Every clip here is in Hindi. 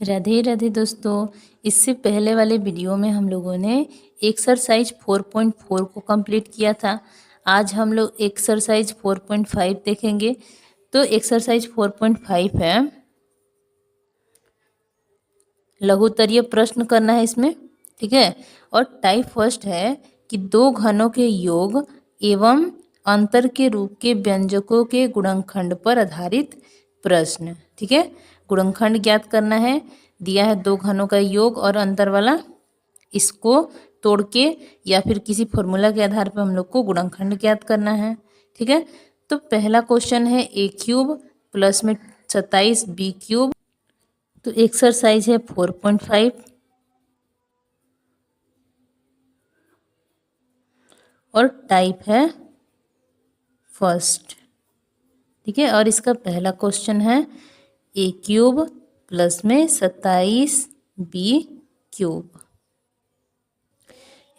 राधे राधे दोस्तों। इससे पहले वाले वीडियो में हम लोगों ने एक्सरसाइज 4.4 को कंप्लीट किया था। आज हम लोग एक्सरसाइज 4.5 देखेंगे। तो एक्सरसाइज 4.5 है, लघुत्तरीय प्रश्न करना है इसमें, ठीक है। और टाइप फर्स्ट है कि दो घनों के योग एवं अंतर के रूप के व्यंजकों के गुणनखंड पर आधारित प्रश्न, ठीक है। गुणनखंड ज्ञात करना है, दिया है दो घनों का योग और अंतर वाला, इसको तोड़ के या फिर किसी फॉर्मूला के आधार पर हम लोग को गुणनखंड ज्ञात करना है, ठीक है। तो पहला क्वेश्चन है ए क्यूब प्लस में 27 बी क्यूब। तो एक्सरसाइज है 4.5 और टाइप है फर्स्ट, ठीक है। और इसका पहला क्वेश्चन है ए क्यूब प्लस में 27 बी क्यूब।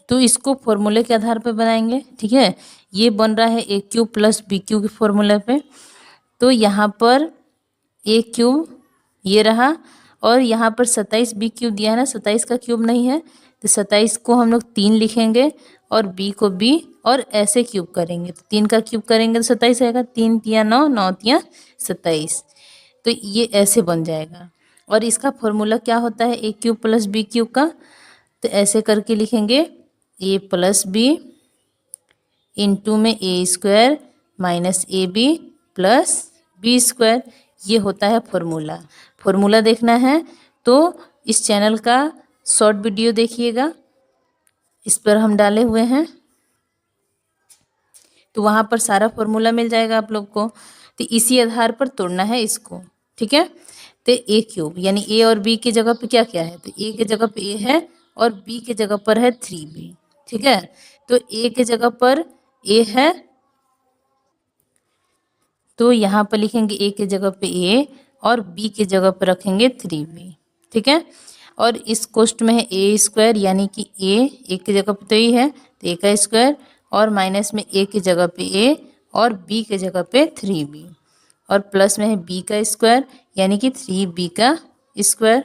तो इसको फॉर्मूले के आधार पर बनाएंगे, ठीक है। ये बन रहा है A cube plus B cube के फॉर्मूले पे। तो यहाँ पर ए क्यूब ये रहा और यहाँ पर 27 बी क्यूब दिया है ना, 27 का क्यूब नहीं है तो 27 को हम लोग 3 लिखेंगे और बी को बी और ऐसे क्यूब करेंगे। तो 3 का क्यूब करेंगे तो 27 आएगा, 3 तिया 9, 9 तिया 27। तो ये ऐसे बन जाएगा। और इसका फॉर्मूला क्या होता है A cube plus B cube का, तो ऐसे करके लिखेंगे ए प्लस बी इंटू में A square minus A B plus B square. ये होता है फॉर्मूला। फॉर्मूला देखना है तो इस चैनल का शॉर्ट वीडियो देखिएगा, इस पर हम डाले हुए हैं, तो वहाँ पर सारा फॉर्मूला मिल जाएगा आप लोग को। तो इसी आधार पर तोड़ना है इसको, ठीक है। तो ए क्यूब यानी ए और बी की जगह पे क्या क्या है, तो ए के जगह पे ए है और बी के जगह पर है 3b, ठीक है। तो ए के जगह पर ए है तो यहाँ पर लिखेंगे ए के जगह पे ए और बी के जगह पर रखेंगे 3b, ठीक है। और इस कोष्ट में है ए स्क्वायर यानी कि ए की जगह पे तो ये है तो ए का स्क्वायर और माइनस में ए की जगह पे ए और बी के जगह पे 3b और प्लस में है बी का स्क्वायर यानी कि 3b का स्क्वायर।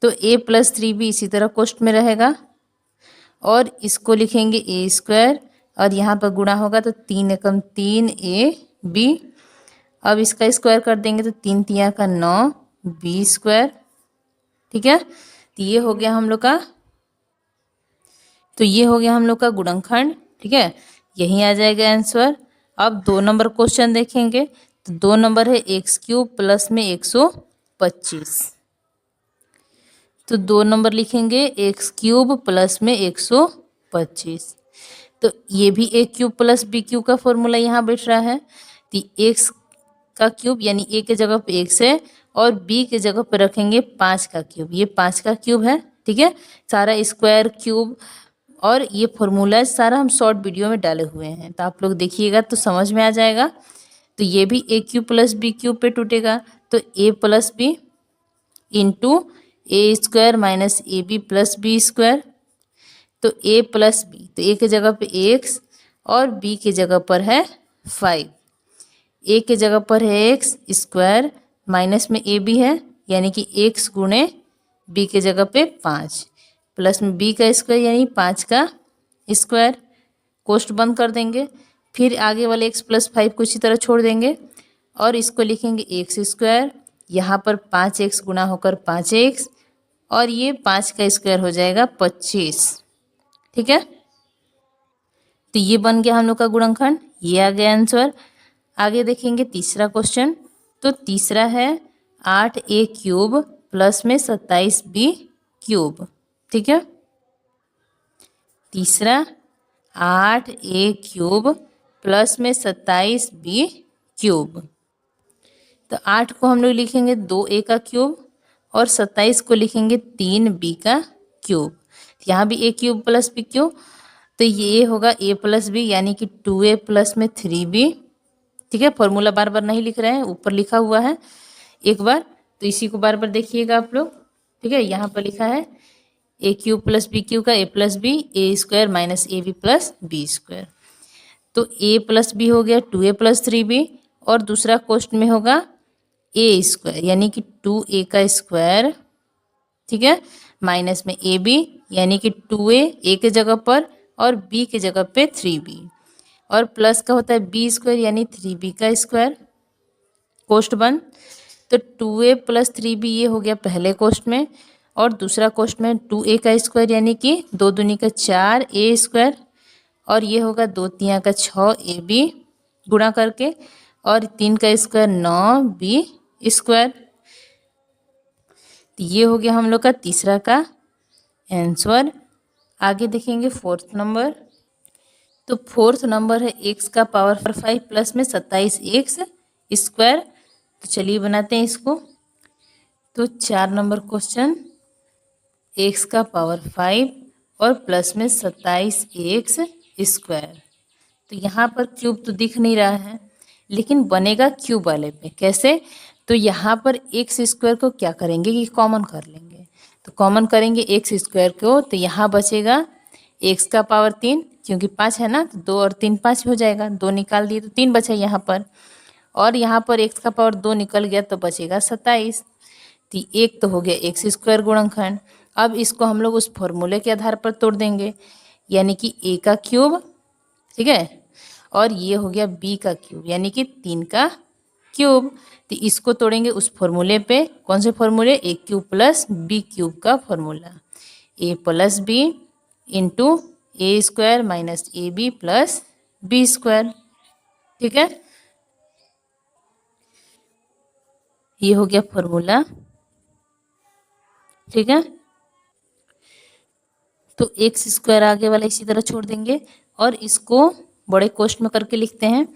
तो ए प्लस 3b इसी तरह कोष्ट में रहेगा और इसको लिखेंगे ए स्क्वायर और यहाँ पर गुणा होगा तो 3 एकम 3 ए बी। अब इसका स्क्वायर कर देंगे तो 3 तिया का 9 बी स्क्वायर, ठीक है। तो ये हो गया हम लोग का, तो ये हो गया हम लोग का गुणनखंड, ठीक है। यही आ जाएगा आंसर। अब 2 नंबर क्वेश्चन देखेंगे। तो 2 नंबर है एक्स क्यूब प्लस में 125। तो 2 नंबर लिखेंगे एक्स क्यूब प्लस में 125। तो ये भी A cube plus B cube का फॉर्मूला यहाँ बैठ रहा है। तो एक्स का क्यूब यानी ए के जगह पे एक्स है और बी के जगह पे रखेंगे 5 का क्यूब, ये 5 का क्यूब है, ठीक है। सारा स्क्वायर क्यूब और ये फॉर्मूला सारा हम शॉर्ट वीडियो में डाले हुए हैं, तो आप लोग देखिएगा तो समझ में आ जाएगा। तो ये भी A cube plus B cube पे टूटेगा तो A plus B into A square minus A B plus B square. तो ए प्लस बी तो ए के जगह पे एक्स और बी के जगह पर है 5, ए के जगह पर है एक्स स्क्वायर माइनस में ए बी है यानी कि एक्स गुणे बी के जगह पे 5 प्लस में बी का स्क्वायर यानी 5 का स्क्वायर। कोष्ट बंद कर देंगे, फिर आगे वाले एक्स प्लस 5 को इसी तरह छोड़ देंगे और इसको लिखेंगे एक्स स्क्वायर, यहाँ पर 5x गुणा होकर 5x और ये 5 का स्क्वायर हो जाएगा 25, ठीक है। तो ये बन गया हम लोग का गुणनखंड, ये आ गया आंसर। आगे देखेंगे तीसरा क्वेश्चन। तो तीसरा है 8a क्यूब प्लस में 27b क्यूब, ठीक है। तीसरा 8a क्यूब प्लस में 27b क्यूब। तो 8 को हम लोग लिखेंगे 2a का क्यूब और 27 को लिखेंगे 3b का क्यूब। यहाँ भी a cube plus b cube, तो ये होगा a प्लस बी यानी कि 2a प्लस में 3b, ठीक है। फॉर्मूला बार बार नहीं लिख रहे हैं, ऊपर लिखा हुआ है एक बार, तो इसी को बार बार देखिएगा आप लोग, ठीक है। यहाँ पर लिखा है A cube plus B cube का A plus B A square minus A B plus B square. तो ए प्लस बी हो गया 2a प्लस 3b और दूसरा क्वेश्चन में होगा ए स्क्वायर यानी कि 2a का स्क्वायर, ठीक है, माइनस में ए बी यानी कि 2a ए के जगह पर और b के जगह पे 3b, और प्लस का होता है बी स्क्वायर यानी 3b का स्क्वायर, कोष्ट बंद। तो 2a प्लस 3b ये हो गया पहले कोष्ट में, और दूसरा कोष्ट में 2a का स्क्वायर यानी कि 2 दूनी का 4a स्क्वायर, और ये होगा 2 तिया का 6ab गुणा करके, और 3 का स्क्वायर 9b स्क्वायर। तो ये हो गया हम लोग का तीसरा का आंसर। आगे देखेंगे फोर्थ नंबर। तो फोर्थ नंबर है एक्स का पावर 5 प्लस में 27 एक्स स्क्वायर। तो चलिए बनाते हैं इसको। तो 4 नंबर क्वेश्चन, एक्स का पावर 5 और प्लस में 27 एक्स स्क्वायर। तो यहाँ पर क्यूब तो दिख नहीं रहा है, लेकिन बनेगा क्यूब वाले पे कैसे। तो यहाँ पर एक्स स्क्वायर को क्या करेंगे कि कॉमन कर लेंगे। तो कॉमन करेंगे एक्स स्क्वायर को, तो यहाँ बचेगा एक्स का पावर 3, क्योंकि 5 है ना, तो 2 और 3 5 हो जाएगा, 2 निकाल दिए तो 3 बचा यहाँ पर, और यहाँ पर एक्स का पावर 2 निकल गया तो बचेगा 27। तो एक तो हो गया एक्स स्क्वायर गुणनखंड। अब इसको हम लोग उस फॉर्मूले के आधार पर तोड़ देंगे, यानी कि ए का क्यूब, ठीक है, और ये हो गया बी का क्यूब यानी कि 3 का क्यूब। तो इसको तोड़ेंगे उस फॉर्मूले पे, कौन से फॉर्मूले, A cube plus B cube का formula, A plus B into A square minus A B plus B square, ठीक है। ये हो गया फॉर्मूला, ठीक है। तो एक्स स्क्वायर आगे वाला इसी तरह छोड़ देंगे, और इसको बड़े कोष्ठ में करके लिखते हैं।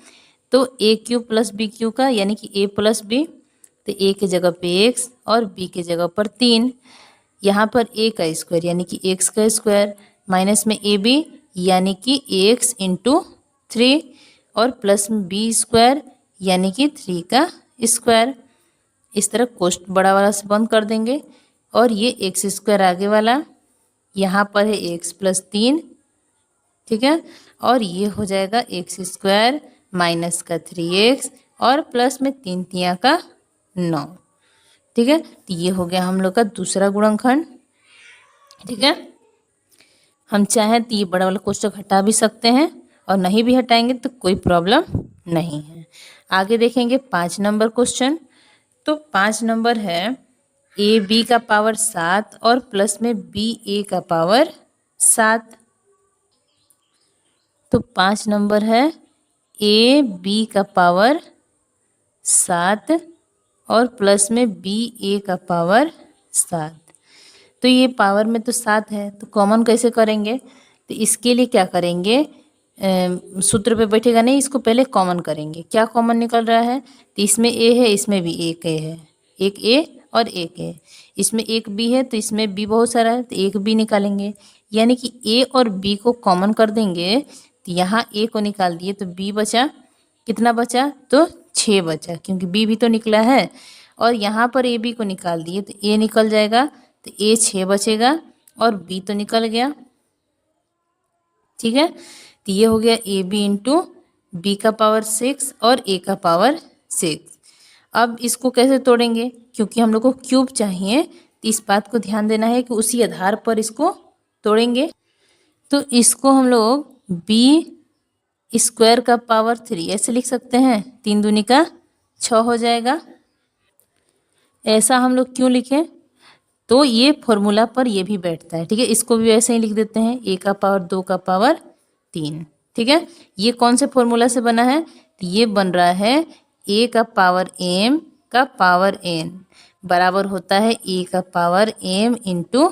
तो ए क्यू प्लस बी क्यू का यानी कि ए प्लस बी, तो ए के जगह पे एक्स और बी के जगह पर 3, यहाँ पर ए का स्क्वायर यानी कि एक्स का स्क्वायर माइनस में ए बी यानी कि एक्स इंटू 3, और प्लस में बी स्क्वायर यानी कि 3 का स्क्वायर। इस तरह कोष्ठ बड़ा वाला से बंद कर देंगे, और ये एक्स स्क्वायर आगे वाला, यहाँ पर है एक्स प्लस 3, ठीक है, और ये हो जाएगा एक्स स्क्वायर माइनस का 3x और प्लस में 3 तिया का 9, ठीक है। तो ये हो गया हम लोग का दूसरा गुणनखंड, ठीक है। हम चाहें तो ये बड़ा वाला कोष्ठक हटा भी सकते हैं, और नहीं भी हटाएंगे तो कोई प्रॉब्लम नहीं है। आगे देखेंगे 5 नंबर क्वेश्चन। तो 5 नंबर है ए बी का पावर 7 और प्लस में बी ए का पावर 7। तो 5 नंबर है ए बी का पावर 7 और प्लस में बी ए का पावर 7। तो ये पावर में तो 7 है, तो कॉमन कैसे करेंगे। तो इसके लिए क्या करेंगे, सूत्र पे बैठेगा नहीं, इसको पहले कॉमन करेंगे। क्या कॉमन निकल रहा है, तो इसमें ए है, इसमें भी एक ए है, एक ए और एक ए, इसमें एक बी है तो इसमें बी बहुत सारा है, तो एक बी निकालेंगे, यानी कि ए और बी को कॉमन कर देंगे। तो यहाँ ए को निकाल दिए तो बी बचा, कितना बचा, तो 6 बचा, क्योंकि बी भी तो निकला है, और यहाँ पर ए बी को निकाल दिए तो ए निकल जाएगा, तो ए 6 बचेगा और बी तो निकल गया, ठीक है। तो ये हो गया ए बी इंटू बी का पावर 6 और ए का पावर 6। अब इसको कैसे तोड़ेंगे, क्योंकि हम लोग को क्यूब चाहिए, तो इस बात को ध्यान देना है कि उसी आधार पर इसको तोड़ेंगे। तो इसको हम लोग बी स्क्वायर का पावर 3 ऐसे लिख सकते हैं, 3 दूनी का 6 हो जाएगा। ऐसा हम लोग क्यों लिखें, तो ये फॉर्मूला पर ये भी बैठता है, ठीक है। इसको भी वैसे ही लिख देते हैं, ए का पावर 2 का पावर 3, ठीक है। ये कौन से फॉर्मूला से बना है, तो ये बन रहा है ए का पावर m का पावर n बराबर होता है ए का पावर m इंटू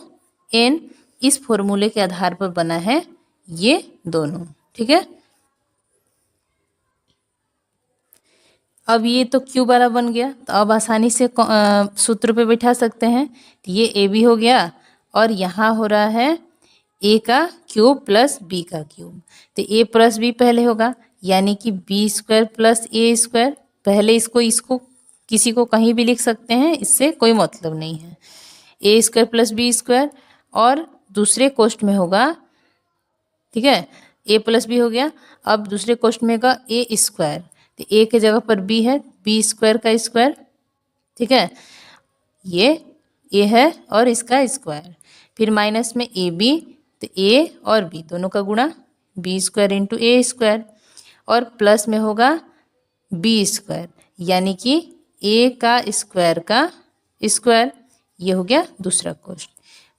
n। इस फॉर्मूले के आधार पर बना है ये दोनों, ठीक है। अब ये तो क्यूब वाला बन गया, तो अब आसानी से सूत्र पे बैठा सकते हैं। तो ये ए बी हो गया, और यहाँ हो रहा है ए का क्यूब प्लस बी का क्यूब, तो ए प्लस बी पहले होगा, यानी कि बी स्क्वायर प्लस ए स्क्वायर। पहले इसको किसी को कहीं भी लिख सकते हैं, इससे कोई मतलब नहीं है। ए स्क्वायर प्लस बी स्क्वायर, और दूसरे कोष्ठ में होगा, ठीक है, ए प्लस बी हो गया। अब दूसरे कोष्ठ में होगा ए स्क्वायर, तो ए के जगह पर बी है, बी स्क्वायर का स्क्वायर, ठीक है, ये ए है और इसका स्क्वायर, फिर माइनस में ए बी, तो ए और बी दोनों का गुणा B square into A square, और प्लस में होगा बी स्क्वायर यानी कि ए का स्क्वायर। ये हो गया दूसरा कोष्ठ।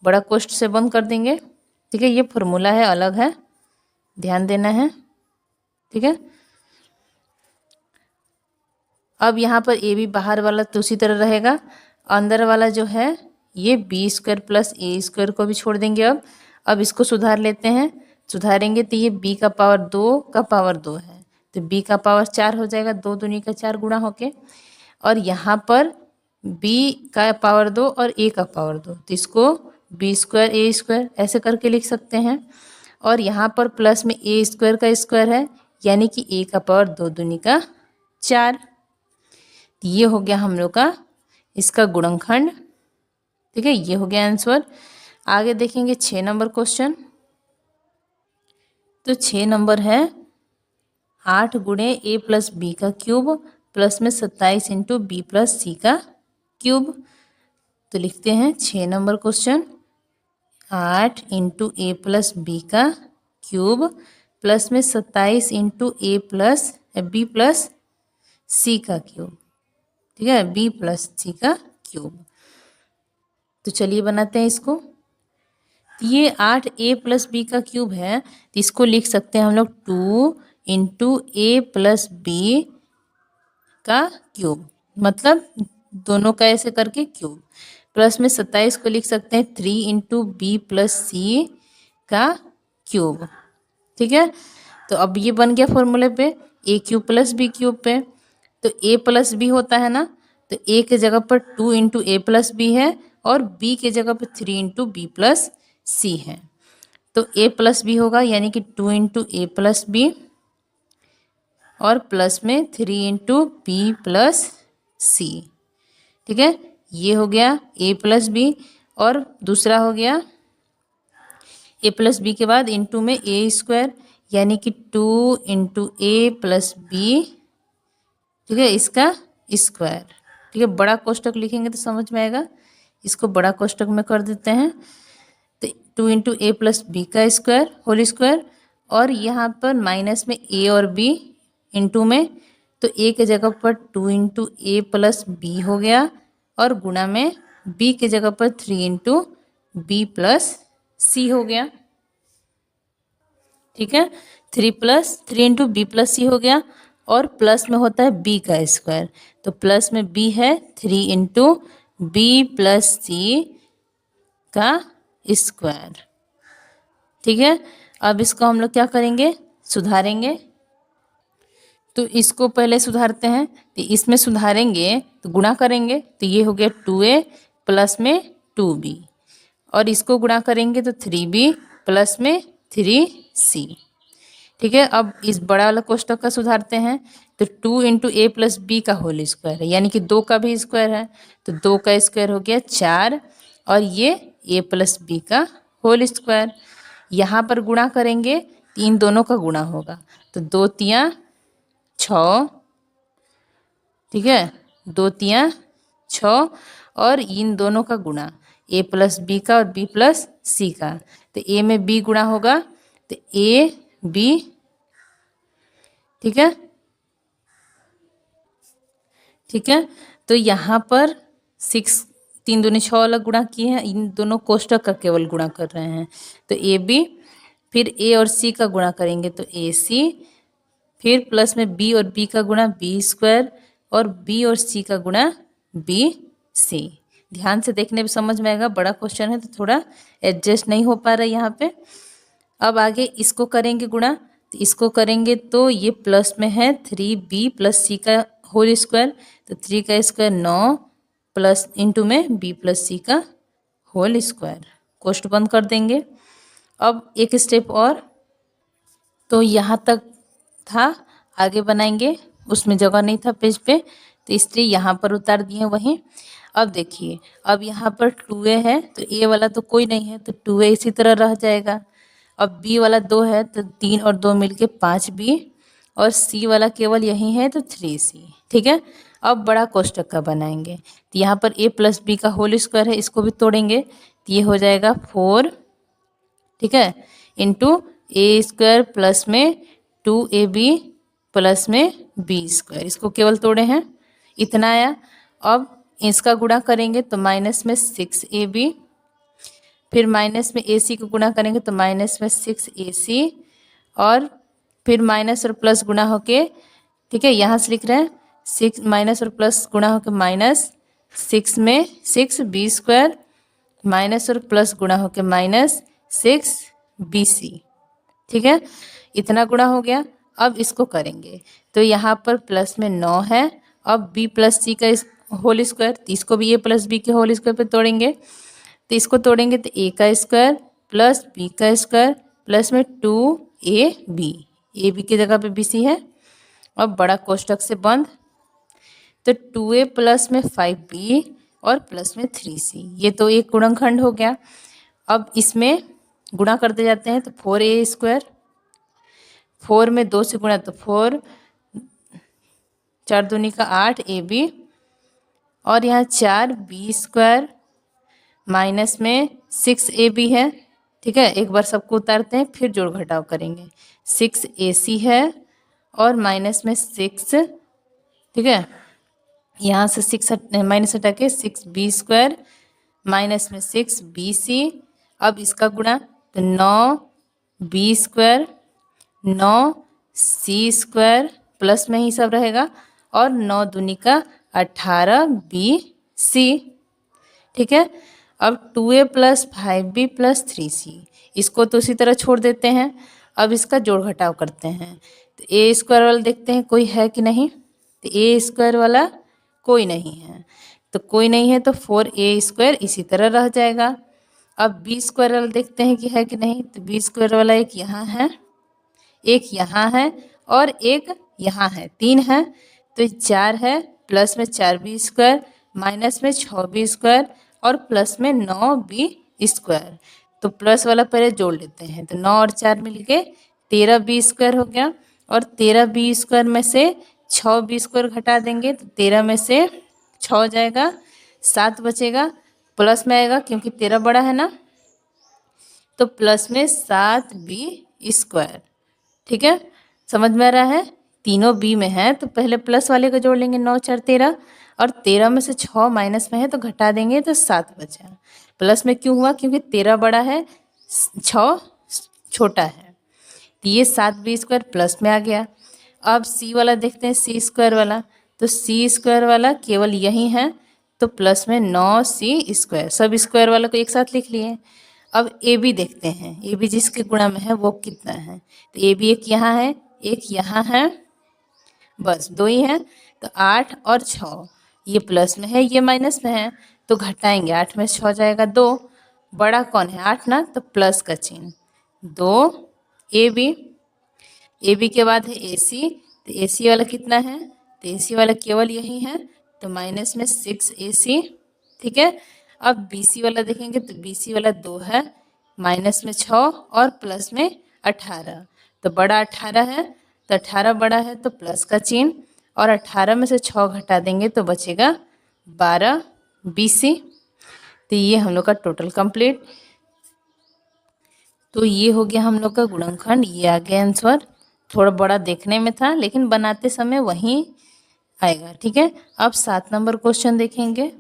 बड़ा कोष्ठ से बंद कर देंगे। ठीक है, ये फॉर्मूला है, अलग है, ध्यान देना है। ठीक है, अब यहाँ पर ए बी बाहर वाला तो उसी तरह रहेगा, अंदर वाला जो है ये बी स्क्वायर प्लस ए स्क्वायर को भी छोड़ देंगे। अब इसको सुधार लेते हैं। सुधारेंगे तो ये b का पावर 2 का पावर 2 है, तो b का पावर 4 हो जाएगा, 2 दूनी का 4 गुणा होके, और यहाँ पर b का पावर 2 और a का पावर 2, तो इसको b स्क्वायर ए स्क्वायर ऐसे करके लिख सकते हैं। और यहाँ पर प्लस में ए स्क्वायर का स्क्वायर है यानी कि a का पावर 2 दूनी का 4। ये हो गया हम लोग का इसका गुणनखंड। ठीक है, ये हो गया आंसर। आगे देखेंगे 6 नंबर क्वेश्चन। तो 6 नंबर है 8 गुणे ए प्लस बी का क्यूब प्लस में 27 इंटू बी प्लस सी का क्यूब। तो लिखते हैं 6 नंबर क्वेश्चन, 8 इंटू ए प्लस बी का क्यूब प्लस में 27 इंटू ए प्लस बी प्लस सी का क्यूब। ठीक है, बी प्लस सी का क्यूब। तो चलिए बनाते हैं इसको। ये 8 ए प्लस बी का क्यूब है, तो इसको लिख सकते हैं हम लोग 2 इंटू ए प्लस बी का क्यूब, मतलब दोनों का ऐसे करके क्यूब, प्लस में 27 को लिख सकते हैं 3 इंटू बी प्लस सी का क्यूब। ठीक है, तो अब ये बन गया फॉर्मूले पे ए क्यूब प्लस बी क्यूब पे। तो ए प्लस बी होता है ना, तो ए के जगह पर 2 इंटू ए प्लस बी है और बी के जगह पर 3 इंटू बी प्लस सी है। तो ए प्लस बी होगा यानी कि 2 इंटू ए प्लस बी और प्लस में 3 इंटू बी प्लस सी। ठीक है, ये हो गया ए प्लस बी, और दूसरा हो गया ए प्लस बी के बाद इंटू में ए स्क्वायर यानी कि 2 इंटू ए प्लस बी। ठीक है, इसका स्क्वायर। ठीक है, बड़ा कोष्टक लिखेंगे तो समझ में आएगा, इसको बड़ा कोष्टक में कर देते हैं। तो 2 इंटू ए प्लस बी का स्क्वायर होल स्क्वायर, और यहाँ पर माइनस में ए और बी इंटू में, तो ए के जगह पर 2 इंटू ए प्लस बी हो गया, और गुणा में बी के जगह पर 3 इंटू बी प्लस सी हो गया। ठीक है, 3 इंटू बी प्लस सी हो गया, और प्लस में होता है बी का स्क्वायर, तो प्लस में बी है 3 इंटू बी प्लस सी का स्क्वायर। ठीक है, अब इसको हम लोग क्या करेंगे, सुधारेंगे। तो इसको पहले सुधारते हैं, तो इसमें सुधारेंगे तो गुणा करेंगे, तो ये हो गया 2a प्लस में 2b, और इसको गुणा करेंगे तो 3b प्लस में 3c। ठीक है, अब इस बड़ा वाला कोष्टक का सुधारते हैं, तो 2 इंटू ए प्लस बी का होल स्क्वायर है यानी कि 2 का भी स्क्वायर है, तो 2 का स्क्वायर हो गया 4, और ये ए प्लस बी का होल स्क्वायर। यहाँ पर गुणा करेंगे तो इन दोनों का गुणा होगा, तो 2 तियाँ 6। ठीक है, 2 तियाँ 6, और इन दोनों का गुणा ए प्लस बी का और बी प्लस सी का, तो ए में बी गुणा होगा तो ए बी। ठीक है, ठीक है, तो यहाँ पर 6 3 दूनी 6 अलग गुणा किए हैं, इन दोनों कोष्टक का केवल गुणा कर रहे हैं, तो ए बी, फिर ए और सी का गुणा करेंगे तो ए सी, फिर प्लस में बी और बी का गुणा बी स्क्वायर, और बी और सी का गुणा बी सी। ध्यान से देखने में समझ में आएगा, बड़ा क्वेश्चन है तो थोड़ा एडजस्ट नहीं हो पा रहा है यहाँ पे। अब आगे इसको करेंगे गुणा, तो इसको करेंगे तो ये प्लस में है 3b प्लस सी का होल स्क्वायर, तो 3 का स्क्वायर 9 प्लस इंटू में b प्लस सी का होल स्क्वायर। कोष्ट बंद कर देंगे। अब एक स्टेप और, तो यहाँ तक था, आगे बनाएंगे, उसमें जगह नहीं था पेज पे, तो इसलिए यहाँ पर उतार दिए वहीं। अब देखिए, अब यहाँ पर 2a है तो a वाला तो कोई नहीं है, तो 2a इसी तरह रह जाएगा। अब b वाला 2 है तो 3 और 2 मिलके 5b, और c वाला केवल यही है तो 3c। ठीक है, अब बड़ा कोष्टक का बनाएंगे। तो यहाँ पर a प्लस बी का होल स्क्वायर है, इसको भी तोड़ेंगे तो ये हो जाएगा 4, ठीक है, इंटू ए स्क्वायर प्लस में 2ab प्लस में बी स्क्वायर, इसको केवल तोड़े हैं, इतना आया। अब इसका गुणा करेंगे तो माइनस में 6ab, फिर माइनस में ac को गुणा करेंगे तो माइनस में 6ac, और फिर माइनस और प्लस गुणा होके, ठीक है, यहाँ से लिख रहे हैं 6 माइनस और प्लस गुणा होके माइनस 6 में 6b स्क्वायर, माइनस और प्लस गुणा होके माइनस 6bc, ठीक है, इतना गुणा हो गया। अब इसको करेंगे तो यहाँ पर प्लस में 9 है, अब b प्लस सी का होल स्क्वायर, तो इसको भी a प्लस बी के होल स्क्वायर पे तोड़ेंगे, तो इसको तोड़ेंगे तो a का स्क्वायर प्लस b का स्क्वायर प्लस में 2ab, ab की जगह पे bc है। अब बड़ा कोष्टक से बंद, तो 2a प्लस में 5b और प्लस में 3c, ये तो एक गुणनखंड हो गया। अब इसमें गुणा करते जाते हैं तो 4a स्क्वायर, 4 में 2 से गुणा तो 4, 4 दूनी का 8ab, और यहाँ 4b स्क्वायर माइनस में 6ab है, ठीक है, एक बार सबको उतारते हैं फिर जोड़ घटाव करेंगे, 6ac है और माइनस में 6, ठीक है, यहाँ से 6 माइनस हटा के 6b स्क्वायर माइनस में 6bc, अब इसका गुणा तो 9b square 9c square plus में ही सब रहेगा, और 9 दूनी का 18bc, ठीक है। अब 2a plus 5b plus 3c, इसको तो उसी तरह छोड़ देते हैं। अब इसका जोड़ घटाव करते हैं तो a स्क्वायर वाला देखते हैं कोई है कि नहीं, तो a स्क्वायर वाला कोई नहीं है, तो कोई नहीं है तो 4a स्क्वायर इसी तरह रह जाएगा। अब b स्क्वायर वाला देखते हैं कि है कि नहीं, तो b स्क्वायर वाला एक यहाँ है, एक यहाँ है और एक यहाँ है, 3 है, तो 4 है, प्लस में 4b स्क्वायर माइनस में 6b स्क्वायर और प्लस में 9b स्क्वायर, तो प्लस वाला पहले जोड़ लेते हैं, तो 9 और 4 मिल के 13b स्क्वायर हो गया, और 13b स्क्वायर में से 6b स्क्वायर घटा देंगे तो 13 में से 6 जाएगा, 7 बचेगा, प्लस में आएगा क्योंकि 13 बड़ा है ना, तो प्लस में 7b स्क्वायर, ठीक है, समझ में आ रहा है। तीनों b में है तो पहले प्लस वाले को जोड़ लेंगे, 9 4 13, और 13 में से 6 माइनस में है तो घटा देंगे तो 7 बचा। प्लस में क्यों हुआ, क्योंकि 13 बड़ा है 6 छोटा है, तो ये 7b स्क्वायर प्लस में आ गया। अब c वाला देखते हैं, c स्क्वायर वाला, तो c स्क्वायर वाला केवल यही है तो प्लस में 9c स्क्वायर, सब स्क्वायर वाला को एक साथ लिख लिए। अब ए बी देखते हैं, ए बी जिसके गुणा में है वो कितना है, तो ए बी एक यहाँ है एक यहाँ है, बस 2 ही हैं, तो 8 और 6, ये प्लस में है ये माइनस में है, तो घटाएंगे, 8 में 6 जाएगा 2, बड़ा कौन है 8 ना, तो प्लस का चिन्ह 2 ए बी के बाद है ए सी, तो ए सी वाला कितना है, तो ए सी वाला केवल यही है तो माइनस में 6ac, ठीक है। अब बी सी वाला देखेंगे तो बी सी वाला 2 है, माइनस में 6 और प्लस में 18, तो बड़ा 18 है, तो 18 बड़ा है तो प्लस का चिन्ह, और 18 में से 6 घटा देंगे तो बचेगा 12 BC। तो ये हम लोग का टोटल कंप्लीट। तो ये हो गया हम लोग का गुणनखंड, ये आ गया आंसर। थोड़ा बड़ा देखने में था लेकिन बनाते समय वहीं आएगा, ठीक है। अब 7 नंबर क्वेश्चन देखेंगे।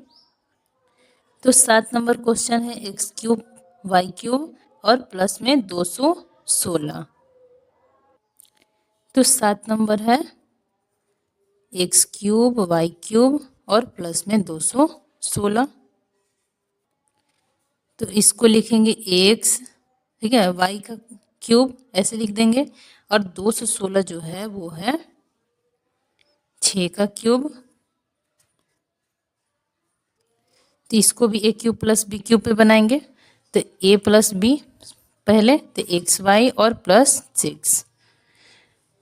तो 7 नंबर क्वेश्चन है एक्स क्यूब वाई क्यूब और प्लस में 216। तो 7 नंबर है एक्स क्यूब वाई क्यूब और प्लस में 216। तो इसको लिखेंगे एक्स, ठीक है, वाई का क्यूब ऐसे लिख देंगे, और 216 जो है वो है 6 का क्यूब। तो इसको भी A cube plus B cube पे बनाएंगे, तो ए प्लस बी पहले, तो एक्स वाई और प्लस 6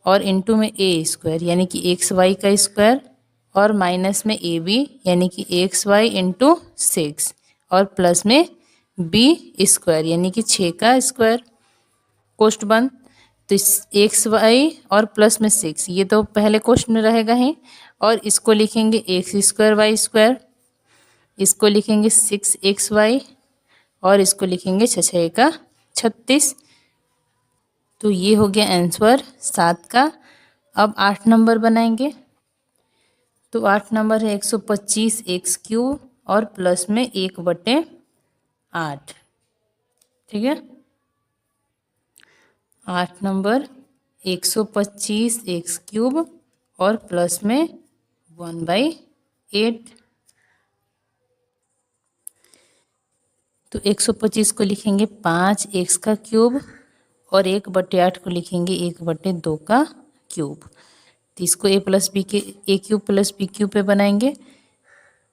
और इनटू में ए स्क्वायर यानी कि एक्स वाई का स्क्वायर, और माइनस में ए बी यानी कि एक्स वाई इंटू 6 और प्लस में बी स्क्वायर यानी कि 6 का स्क्वायर, कोष्ट बंद। तो इस एक्स वाई और प्लस में 6 ये तो पहले क्वेश्चन में रहेगा ही, और इसको लिखेंगे एक्स स्क्वायर वाई स्क्वायर, इसको लिखेंगे 6xy, और इसको लिखेंगे 6 का 36। तो ये हो गया आंसर 7 का। अब 8 नंबर बनाएंगे। तो 8 नंबर है 125 एक्स क्यूब और प्लस में 1/8। ठीक है, 8 नंबर 125 एक्स क्यूब और प्लस में 1/8। तो 125 को लिखेंगे 5x का क्यूब और 1/8 को लिखेंगे 1/2 का क्यूब। तो इसको a प्लस बी के a cube plus B cube पे बनाएंगे।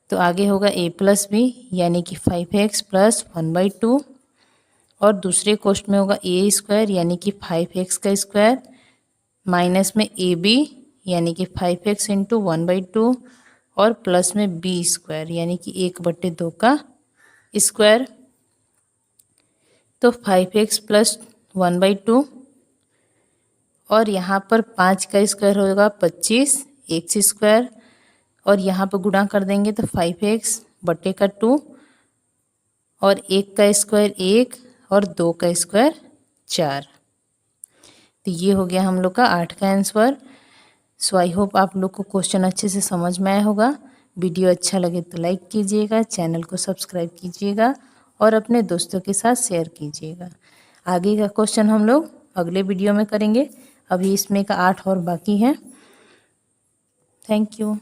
तो आगे होगा a प्लस बी यानी कि 5x प्लस 1/2, और दूसरे क्वेश्चन में होगा a स्क्वायर यानी कि 5x का स्क्वायर माइनस में ab यानी कि 5x इंटू 1/2 और प्लस में b स्क्वायर यानी कि 1/2 का स्क्वायर। तो 5x प्लस 1/2 और यहाँ पर 5 का स्क्वायर होगा 25 एक्स स्क्वायर, और यहाँ पर गुणा कर देंगे तो 5x बटे का 2 और 1 का स्क्वायर 1 और 2 का स्क्वायर 4। तो ये हो गया हम लोग का 8 का आंसर। सो आई होप आप लोग को क्वेश्चन अच्छे से समझ में आया होगा। वीडियो अच्छा लगे तो लाइक कीजिएगा, चैनल को सब्सक्राइब कीजिएगा और अपने दोस्तों के साथ शेयर कीजिएगा। आगे का क्वेश्चन हम लोग अगले वीडियो में करेंगे। अभी इसमें का 8 और बाकी है। Thank you.